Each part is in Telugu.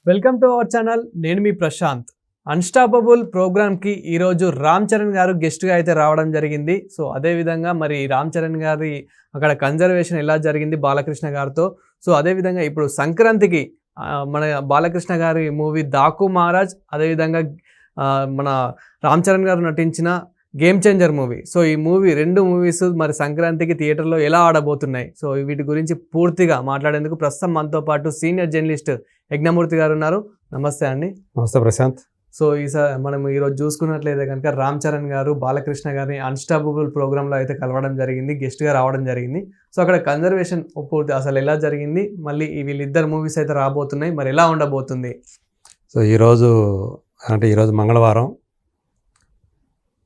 Welcome to our channel. నేను మీ ప్రశాంత్. అన్స్టాపబుల్ ప్రోగ్రామ్కి ఈరోజు రామ్ చరణ్ గారు గెస్ట్గా అయితే రావడం జరిగింది. సో అదేవిధంగా మరి రామ్ చరణ్ గారి అక్కడ కన్జర్వేషన్ ఎలా జరిగింది బాలకృష్ణ గారితో. సో అదేవిధంగా ఇప్పుడు సంక్రాంతికి మన బాలకృష్ణ గారి మూవీ దాకు మహారాజ్, అదేవిధంగా మన రామ్ చరణ్ గారు నటించిన గేమ్ చేంజర్ మూవీ. సో ఈ రెండు మూవీస్ మరి సంక్రాంతికి థియేటర్లో ఎలా ఆడబోతున్నాయి, సో వీటి గురించి పూర్తిగా మాట్లాడేందుకు ప్రస్తుతం మనతో పాటు సీనియర్ జర్నలిస్ట్ యజ్ఞమూర్తి గారు ఉన్నారు. నమస్తే అండి. నమస్తే ప్రశాంత్. సో మనం ఈరోజు చూసుకున్నట్లయితే కనుక రామ్ చరణ్ గారు బాలకృష్ణ గారిని అన్స్టాపబుల్ ప్రోగ్రాంలో అయితే కలవడం జరిగింది, గెస్ట్గా రావడం జరిగింది. సో అక్కడ కన్జర్వేషన్ పూర్తి అసలు ఎలా జరిగింది, మళ్ళీ వీళ్ళిద్దరు మూవీస్ అయితే రాబోతున్నాయి, మరి ఎలా ఉండబోతుంది. సో ఈరోజు మంగళవారం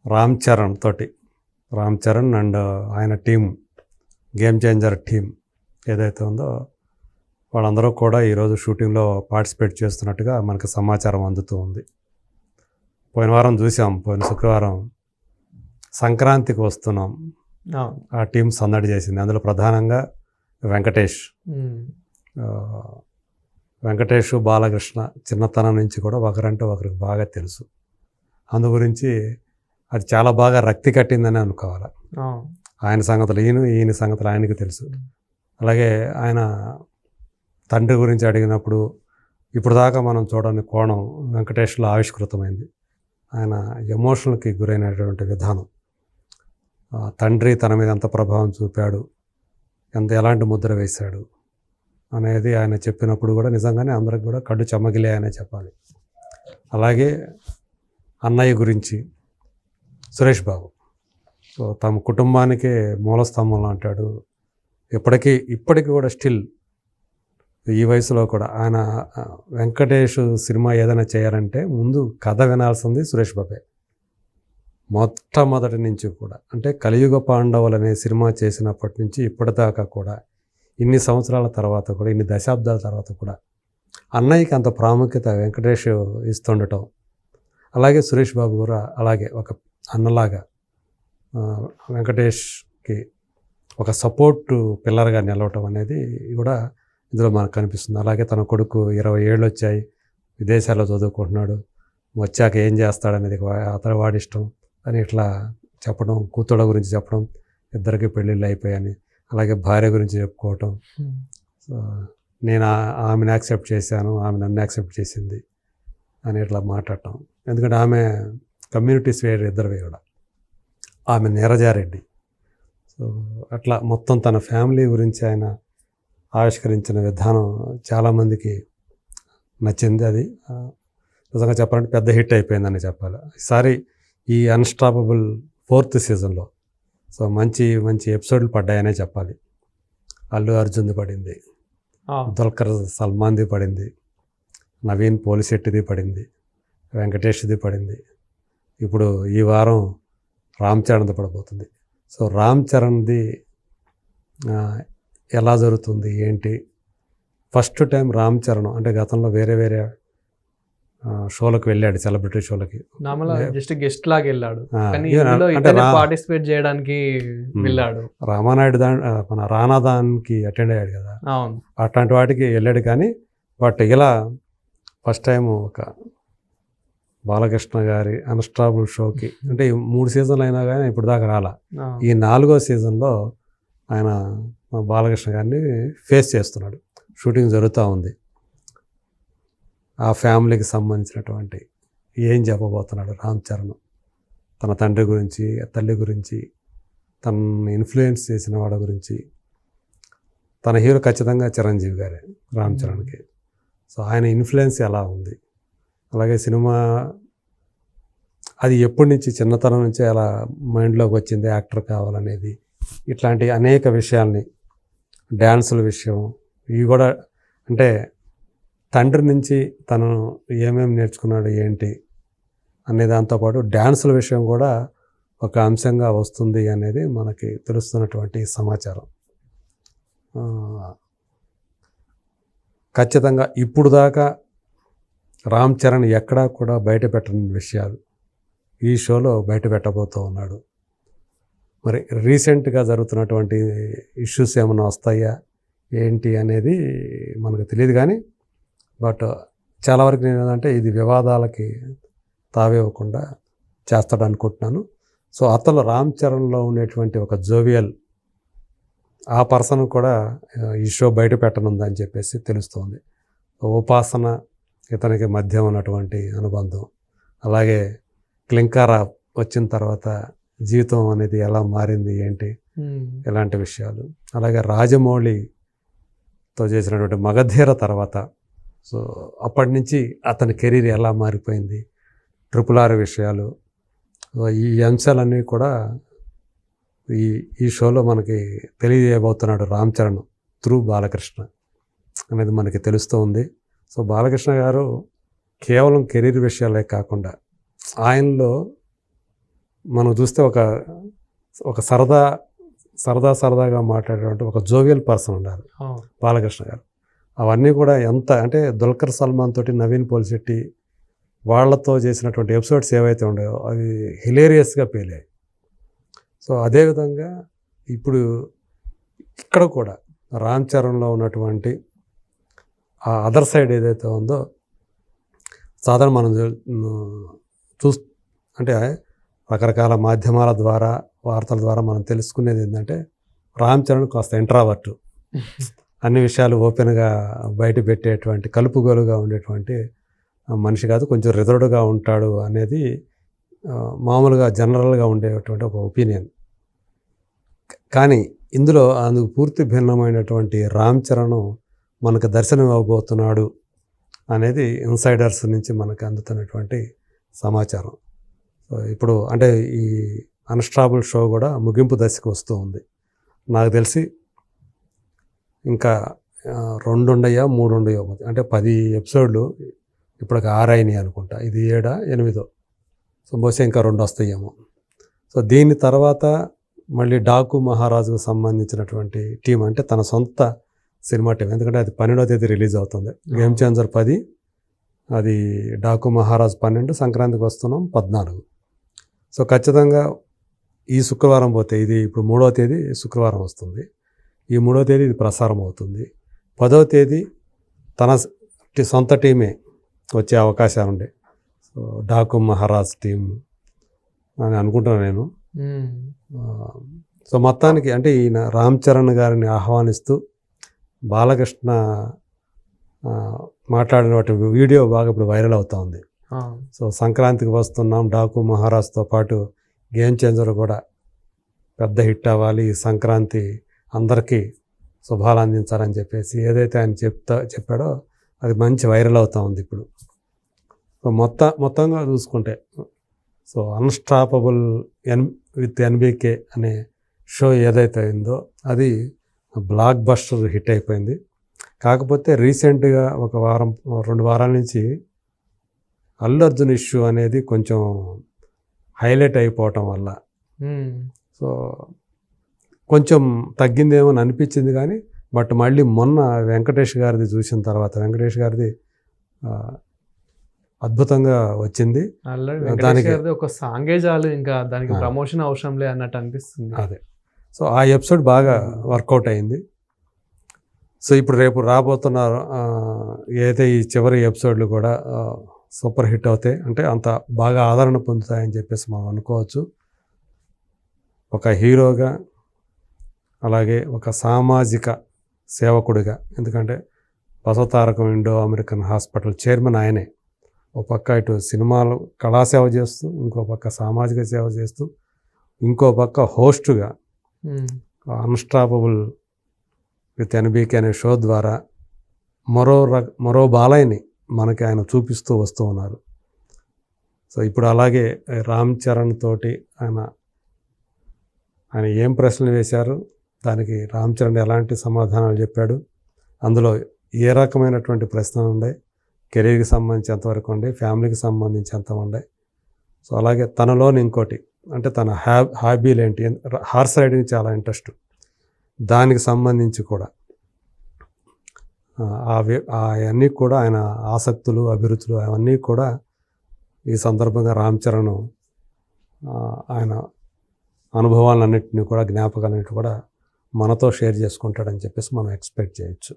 రామ్ చరణ్ అండ్ ఆయన టీం, గేమ్ చేంజర్ టీం ఏదైతే ఉందో వాళ్ళందరూ కూడా ఈరోజు షూటింగ్లో పార్టిసిపేట్ చేస్తున్నట్టుగా మనకు సమాచారం అందుతూ ఉంది. పోయిన వారం చూసాం, పోయిన శుక్రవారం సంక్రాంతికి వస్తున్నాం, ఆ టీం సందడి చేసింది. అందులో ప్రధానంగా వెంకటేష్ బాలకృష్ణ చిన్నతనం నుంచి కూడా ఒకరంటే ఒకరికి బాగా తెలుసు. అందు గురించి అది చాలా బాగా రక్తి కట్టిందని అనుకోవాలి. ఆయన సంగతులు ఈయన సంగతులు ఆయనకి తెలుసు. అలాగే ఆయన తండ్రి గురించి అడిగినప్పుడు ఇప్పుడు దాకా మనం చూడని కోణం వెంకటేష్లో ఆవిష్కృతమైంది. ఆయన ఎమోషనల్కి గురైనటువంటి విధానం, తండ్రి తన మీద ఎంత ప్రభావం చూపాడు, ఎలాంటి ముద్ర వేశాడు అనేది ఆయన చెప్పినప్పుడు కూడా నిజంగానే అందరికి కూడా కళ్ళు చెమ్మగిలాయనే చెప్పాలి. అలాగే అన్నయ్య గురించి సురేష్ బాబు, సో తమ కుటుంబానికే మూలస్తంభంలో అంటాడు. ఇప్పటికీ కూడా స్టిల్ ఈ వయసులో కూడా ఆయన వెంకటేష్ సినిమా ఏదైనా చేయాలంటే ముందు కథ వినాల్సింది సురేష్ బాబే. మొట్టమొదటి నుంచి కూడా అంటే కలియుగ పాండవులు అనే సినిమా చేసినప్పటి నుంచి ఇప్పటిదాకా కూడా ఇన్ని సంవత్సరాల తర్వాత కూడా, ఇన్ని దశాబ్దాల తర్వాత కూడా అన్నయ్యకి అంత ప్రాముఖ్యత వెంకటేష్ ఇస్తుండటం, అలాగే సురేష్ బాబు కూడా అలాగే ఒక అన్నలాగా వెంకటేష్కి ఒక సపోర్ట్ పిల్లర్గా నిలవటం అనేది కూడా ఇందులో మనకు కనిపిస్తుంది. అలాగే తన కొడుకు 20 ఏళ్ళు వచ్చాయి, విదేశాల్లో చదువుకుంటున్నాడు, వచ్చాక ఏం చేస్తాడనేది అతని వాడిష్టం అని ఇట్లా చెప్పడం, కూతుళ్ళ గురించి చెప్పడం, ఇద్దరికి పెళ్ళిళ్ళు అయిపోయాయని, అలాగే భార్య గురించి చెప్పుకోవటం, నేను ఆమెను యాక్సెప్ట్ చేశాను, ఆమె నన్ను యాక్సెప్ట్ చేసింది అని ఇట్లా మాట్లాడటం. ఎందుకంటే ఆమె కమ్యూనిటీస్ వేరు, ఇద్దరు కూడా, ఆమె నీరజారెడ్డి. సో అట్లా మొత్తం తన ఫ్యామిలీ గురించి ఆయన ఆవిష్కరించిన విధానం చాలామందికి నచ్చింది. అది నిజంగా చెప్పాలంటే పెద్ద హిట్ అయిపోయిందని చెప్పాలి. ఈసారి ఈ అన్స్టాపబుల్ 4th సీజన్లో సో మంచి ఎపిసోడ్లు పడ్డాయనే చెప్పాలి. అల్లు అర్జున్ది పడింది, దుల్కర్ సల్మాన్ది పడింది, నవీన్ పోలిశెట్టిది పడింది, వెంకటేష్ది పడింది. ఇప్పుడు ఈ వారం రామ్ చరణ్ది పడబోతుంది. సో రామ్ చరణ్ది ఎలా జరుగుతుంది ఏంటి, ఫస్ట్ టైం రామ్ చరణ్ అంటే గతంలో వేరే షోలకు వెళ్ళాడు, సెలబ్రిటీ షోలకి జస్ట్ గెస్ట్ లాగా వెళ్ళాడు, పార్టిసిపేట్ చేయడానికి వెళ్ళాడు. రామానాయుడు మన రానాదానికి అటెండ్ అయ్యాడు కదా, అట్లాంటి వాటికి వెళ్ళాడు. కానీ బట్ ఇలా ఫస్ట్ టైం ఒక బాలకృష్ణ గారి అన్స్టాపబుల్ షోకి, అంటే 3 సీజన్లు అయినా కానీ ఇప్పుడు దాకా రాలా. ఈ 4వ సీజన్లో ఆయన బాలకృష్ణ గారిని ఫేస్ చేస్తున్నాడు. షూటింగ్ జరుగుతూ ఉంది. ఆ ఫ్యామిలీకి సంబంధించినటువంటి ఏం చెప్పబోతున్నాడు రామ్ చరణ్, తన తండ్రి గురించి, తల్లి గురించి, తనని ఇన్ఫ్లుయెన్స్ చేసిన వాడి గురించి. తన హీరో ఖచ్చితంగా చిరంజీవి గారే రామ్ చరణ్కి. సో ఆయన ఇన్ఫ్లుయెన్స్ ఎలా ఉంది, అలాగే సినిమా అది ఎప్పటి నుంచి, చిన్నతనం నుంచి అలా మైండ్లోకి వచ్చింది యాక్టర్ కావాలనేది, ఇట్లాంటి అనేక విషయాల్ని, డ్యాన్సుల విషయం, ఇవి కూడా అంటే తండ్రి నుంచి తను ఏమేమి నేర్చుకున్నాడు ఏంటి అనే దాంతోపాటు డ్యాన్సుల విషయం కూడా ఒక అంశంగా వస్తుంది అనేది మనకి తెలుస్తున్నటువంటి సమాచారం. ఖచ్చితంగా ఇప్పుడు దాకా రామ్ చరణ్ ఎక్కడా కూడా బయట పెట్టని విషయాలు ఈ షోలో బయట పెట్టబోతూ ఉన్నాడు. మరి రీసెంట్గా జరుగుతున్నటువంటి ఇష్యూస్ ఏమైనా వస్తాయా ఏంటి అనేది మనకు తెలియదు. కానీ బట్ చాలా వరకు నేను ఏంటంటే ఇది వివాదాలకి తావివ్వకుండా చేస్తాడు అనుకుంటున్నాను. సో అతను రామ్ చరణ్లో ఉండేటువంటి ఒక జోవియల్ ఆ పర్సన్ కూడా ఈ షో బయట పెట్టనుందని చెప్పేసి తెలుస్తోంది. ఉపాసన ఇతనికి మధ్య ఉన్నటువంటి అనుబంధం, అలాగే క్లింకార వచ్చిన తర్వాత జీవితం అనేది ఎలా మారింది ఏంటి ఇలాంటి విషయాలు, అలాగే రాజమౌళితో చేసినటువంటి మగధీర తర్వాత సో అప్పటి నుంచి అతని కెరీర్ ఎలా మారిపోయింది, RRR విషయాలు, ఈ అంశాలన్నీ కూడా ఈ షోలో మనకి తెలియజేయబోతున్నాడు రామ్ చరణ్ త్రూ బాలకృష్ణ అనేది మనకి తెలుస్తూ ఉంది. సో బాలకృష్ణ గారు కేవలం కెరీర్ విషయాలే కాకుండా ఆయనలో మనం చూస్తే ఒక సరదాగా మాట్లాడేటువంటి ఒక జోవియల్ పర్సన్ ఉన్నారు బాలకృష్ణ గారు. అవన్నీ కూడా ఎంత అంటే దుల్కర్ సల్మాన్ తోటి, నవీన్ పోలిశెట్టి వాళ్ళతో చేసినటువంటి ఎపిసోడ్స్ ఏవైతే ఉన్నాయో అవి హిలేరియస్గా పేలాయి. సో అదేవిధంగా ఇప్పుడు ఇక్కడ కూడా రామ్ చరణ్లో ఉన్నటువంటి ఆ అదర్ సైడ్ ఏదైతే ఉందో సాధారణ మనం అంటే రకరకాల మాధ్యమాల ద్వారా, వార్తల ద్వారా మనం తెలుసుకునేది ఏంటంటే రామ్ చరణ్ కాస్త ఇంట్రావర్ట్, అన్ని విషయాలు ఓపెన్గా బయట పెట్టేటువంటి కలుపుగోలుగా ఉండేటువంటి మనిషి కాదు, కొంచెం రిజర్వ్డ్గా ఉంటాడు అనేది మామూలుగా జనరల్గా ఉండేటువంటి ఒక ఒపీనియన్. కానీ ఇందులో అందుకు పూర్తి భిన్నమైనటువంటి రామ్ చరణ్ మనకు దర్శనం ఇవ్వబోతున్నాడు అనేది ఇన్సైడర్స్ నుంచి మనకు అందుతున్నటువంటి సమాచారం. సో ఇప్పుడు అంటే ఈ అన్స్టాపబుల్ షో కూడా ముగింపు దశకు వస్తూ ఉంది. నాకు తెలిసి ఇంకా 2 ఉండయో 3 ఉండయో, అంటే 10 ఎపిసోడ్లు ఇప్పటికి 6 అయినాయి అనుకుంటా, ఇది 7, 8. సో బహుశా ఇంకా 2 వస్తాయేమో. సో దీని తర్వాత మళ్ళీ డాకు మహారాజుకు సంబంధించినటువంటి టీం, అంటే తన సొంత సినిమా టీం, ఎందుకంటే అది 12వ తేదీ రిలీజ్ అవుతుంది. గేమ్ చేంజర్ 10, అది డాకు మహారాజ్ 12, సంక్రాంతికి వస్తున్నాం 14. సో ఖచ్చితంగా ఈ శుక్రవారం పోతే, ఇది ఇప్పుడు 3వ తేదీ శుక్రవారం వస్తుంది, ఈ 3వ తేదీ ఇది ప్రసారం అవుతుంది. 10వ తేదీ తన సొంత టీమే వచ్చే అవకాశాలు ఉండే. సో డాకు మహారాజ్ టీం అని అనుకుంటున్నాను నేను. సో మొత్తానికి అంటే ఈయన రామ్ చరణ్ గారిని ఆహ్వానిస్తూ బాలకృష్ణ మాట్లాడిన వీడియో బాగా ఇప్పుడు వైరల్ అవుతూ ఉంది. సో సంక్రాంతికి వస్తున్నాం, డాకు మహారాజ్తో పాటు గేమ్ చేంజర్ కూడా పెద్ద హిట్ అవ్వాలి, సంక్రాంతి అందరికీ శుభాలు అందించాలని చెప్పేసి ఏదైతే ఆయన చెప్పాడో అది మంచి వైరల్ అవుతూ ఉంది ఇప్పుడు. సో మొత్తంగా చూసుకుంటే సో అన్స్టాపబుల్ విత్ NBK అనే షో ఏదైతే అయిందో అది బ్లాక్ బస్టర్ హిట్ అయిపోయింది. కాకపోతే రీసెంట్గా 2 వారాల నుంచి అల్లు అర్జున్ ఇష్యూ అనేది కొంచెం హైలైట్ అయిపోవటం వల్ల సో కొంచెం తగ్గిందేమో అని అనిపించింది. కానీ బట్ మళ్ళీ మొన్న వెంకటేష్ గారిది చూసిన తర్వాత, వెంకటేష్ గారిది అద్భుతంగా వచ్చింది. దానికి ఒక సాంగే చాలు, ఇంకా దానికి ప్రమోషన్ అవసరం లే అన్నట్టు అనిపిస్తుంది. అదే, సో ఆ ఎపిసోడ్ బాగా వర్కౌట్ అయింది. సో ఇప్పుడు రేపు రాబోతున్న ఏదైతే ఈ చివరి ఎపిసోడ్లు కూడా సూపర్ హిట్ అవుతాయి, అంటే అంత బాగా ఆదరణ పొందుతాయని చెప్పేసి మనం అనుకోవచ్చు. ఒక హీరోగా, అలాగే ఒక సామాజిక సేవకుడిగా, ఎందుకంటే Basavatarakam Indo American hospital chairman ఆయనే. ఒక పక్క ఇటు సినిమాలు కళాసేవ చేస్తూ, ఇంకో పక్క సామాజిక సేవ చేస్తూ, ఇంకో పక్క హోస్టుగా అన్స్టాపబుల్ విత్ NBK అనే షో ద్వారా మరో బాలయ్యని మనకి ఆయన చూపిస్తూ వస్తూ ఉన్నారు. సో ఇప్పుడు అలాగే రామ్ చరణ్ తోటి ఆయన ఏం ప్రశ్నలు వేశారు, దానికి రామ్ చరణ్ ఎలాంటి సమాధానాలు చెప్పాడు, అందులో ఏ రకమైనటువంటి ప్రశ్నలు ఉన్నాయి, కెరీర్కి సంబంధించి ఎంతవరకు ఉండే, ఫ్యామిలీకి సంబంధించి ఎంత ఉండే. సో అలాగే తనలోని ఇంకోటి అంటే తన హాబీలు ఏంటి, హార్స్ రైడింగ్ చాలా ఇంట్రెస్ట్, దానికి సంబంధించి కూడా అవన్నీ కూడా ఆయన ఆసక్తులు, అభిరుచులు అవన్నీ కూడా ఈ సందర్భంగా రామ్ చరణ్ ఆయన అనుభవాలన్నింటినీ కూడా, జ్ఞాపకాలన్నింటినీ కూడా మనతో షేర్ చేసుకుంటాడని చెప్పేసి మనం ఎక్స్పెక్ట్ చేయొచ్చు.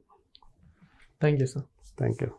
Thank you sir. Thank you.